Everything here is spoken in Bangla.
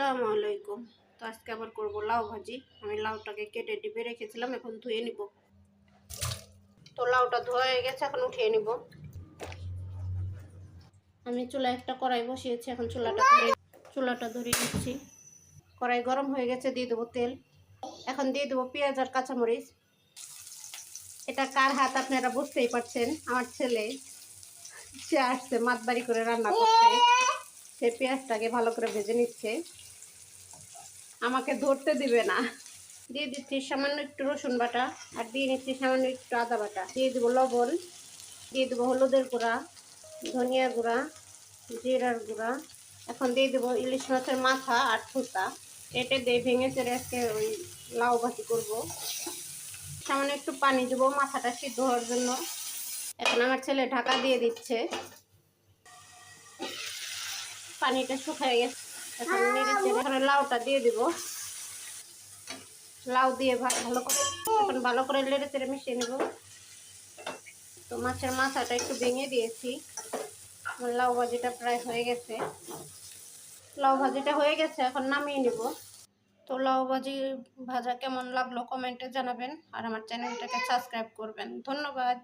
আসসালামু আলাইকুম। তো আজকে আবার করব লাউ ভাজি। আমি লাউটাকে কেটে ডিবে রেখেছিলাম, এখন ধুয়ে নিব। তো লাউটা ধোয়া হয়ে গেছে, এখন উঠিয়ে নিব। আমি চুলায় একটা কড়াই বসিয়েছি, এখন চুলাটা ধরে দিচ্ছি। কড়াই গরম হয়ে গেছে, দিয়ে দেবো তেল। এখন দিয়ে দেবো পেঁয়াজ আর কাঁচামরিচ। এটা কার হাত আপনারা বুঝতেই পারছেন, আমার ছেলে। সে আসছে মাতবাড়ি করে রান্না করতে। সে পেঁয়াজটাকে ভালো করে ভেজে নিচ্ছে, আমাকে ধরতে দিবে না। দিয়ে দিচ্ছি সামান্য একটু রসুন বাটা, আর দিয়ে নিচ্ছি সামান্য একটু আদা বাটা। দিয়ে দেবো লবণ, দিয়ে দেবো হলুদের গুঁড়া, ধনিয়া গুঁড়া, জিরার গুঁড়া। এখন দিয়ে দেবো ইলিশ মাছের মাথা আর থুতা। কেটে দিয়ে ভেঙে চেড়ে আজকে ওই লাউ ভাজি করবো। সামান্য একটু পানি দেবো মাথাটা সিদ্ধ হওয়ার জন্য। এখন আমার ছেলে ঢাকা দিয়ে দিচ্ছে, পানিটা শুকিয়ে গেছে। এখন নেড়ে চেড়ে এখন লাউটা দিয়ে দিব। লাউ দিয়ে ভালো করে লেড়ে চেড়ে মিশিয়ে নেব। তো মাছের মাথাটা একটু ভেঙে দিয়েছি। লাউ ভাজিটা প্রায় হয়ে গেছে। লাউ ভাজিটা হয়ে গেছে, এখন নামিয়ে নিব। তো লাউ ভাজি ভাজা কেমন লাগলো কমেন্টে জানাবেন, আর আমার চ্যানেলটাকে সাবস্ক্রাইব করবেন। ধন্যবাদ।